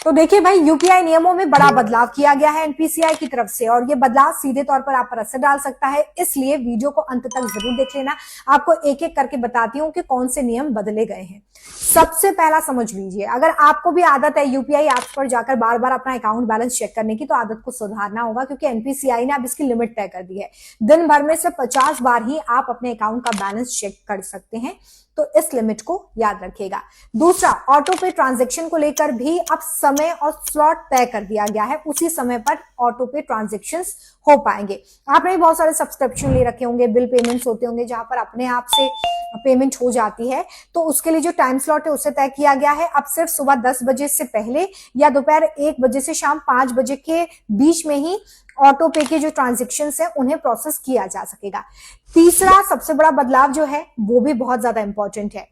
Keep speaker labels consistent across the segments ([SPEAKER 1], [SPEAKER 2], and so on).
[SPEAKER 1] तो देखिए भाई, यूपीआई नियमों में बड़ा बदलाव किया गया है एनपीसीआई की तरफ से, और ये बदलाव सीधे तौर पर आप पर असर डाल सकता है, इसलिए वीडियो को अंत तक जरूर देख लेना। आपको एक एक करके बताती हूँ कि कौन से नियम बदले गए हैं। सबसे पहला समझ लीजिए, अगर आपको भी आदत है यूपीआई ऐप्स पर जाकर बार बार अपना अकाउंट बैलेंस चेक करने की, तो आदत को सुधारना होगा, क्योंकि एनपीसीआई ने अब इसकी लिमिट तय कर दी है। दिन भर में सिर्फ 50 बार ही आप अपने अकाउंट का बैलेंस चेक कर सकते हैं, तो इस लिमिट को याद रखिएगा। दूसरा, ऑटो पे ट्रांजैक्शन को लेकर भी अब समय और स्लॉट तय कर दिया गया है, उसी समय पर ऑटो पे ट्रांजैक्शंस हो पाएंगे। आपने बहुत सारे सब्सक्रिप्शन ले रखे होंगे, बिल पेमेंट्स होते होंगे जहां पर अपने आप से पेमेंट हो जाती है, तो उसके लिए जो टाइम स्लॉट है उसे तय किया गया है। अब सिर्फ सुबह 10 बजे से पहले या दोपहर 1 बजे से शाम 5 बजे के बीच में ही ऑटो पे के जो ट्रांजेक्शन्स है उन्हें प्रोसेस किया जा सकेगा। तीसरा सबसे बड़ा बदलाव जो है वो भी बहुत ज्यादा इंपॉर्टेंट है।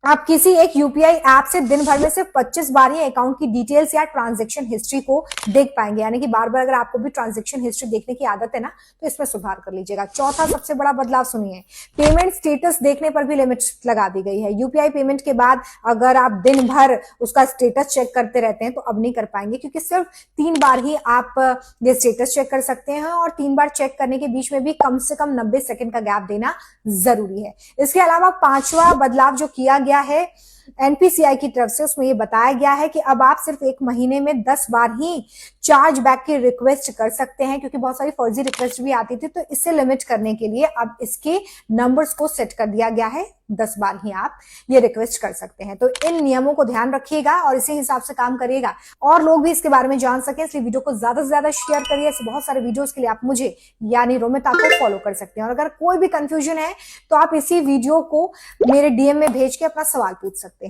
[SPEAKER 1] आप किसी एक यूपीआई ऐप से दिन भर में सिर्फ 25 बार ही अकाउंट की डिटेल्स या ट्रांजैक्शन हिस्ट्री को देख पाएंगे, यानी कि बार बार अगर आपको भी ट्रांजैक्शन हिस्ट्री देखने की आदत है ना, तो इसमें सुधार कर लीजिएगा। चौथा सबसे बड़ा बदलाव सुनिए, पेमेंट स्टेटस देखने पर भी लिमिट लगा दी गई है। यूपीआई पेमेंट के बाद अगर आप दिन भर उसका स्टेटस चेक करते रहते हैं तो अब नहीं कर पाएंगे, क्योंकि सिर्फ 3 बार ही आप ये स्टेटस चेक कर सकते हैं, और 3 बार चेक करने के बीच में भी कम से कम 90 सेकंड का गैप देना जरूरी है। इसके अलावा पांचवा बदलाव जो किया गया है एनपीसीआई की तरफ से, उसमें यह बताया गया है कि अब आप सिर्फ 1 महीने में 10 बार ही चार्ज बैक की रिक्वेस्ट कर सकते हैं, क्योंकि बहुत सारी फर्जी रिक्वेस्ट भी आती थी, तो इससे लिमिट करने के लिए अब इसके नंबर्स को सेट कर दिया गया है। 10 बार ही आप ये रिक्वेस्ट कर सकते हैं। तो इन नियमों को ध्यान रखिएगा और इसी हिसाब से काम करिएगा, और लोग भी इसके बारे में जान सके, इसलिए वीडियो को ज्यादा से ज्यादा शेयर करिए। ऐसे बहुत सारे वीडियोस के लिए आप मुझे यानी रोमिता को फॉलो कर सकते हैं, और अगर कोई भी कंफ्यूजन है तो आप इसी वीडियो को मेरे डीएम में भेज के अपना सवाल पूछ सकते हैं।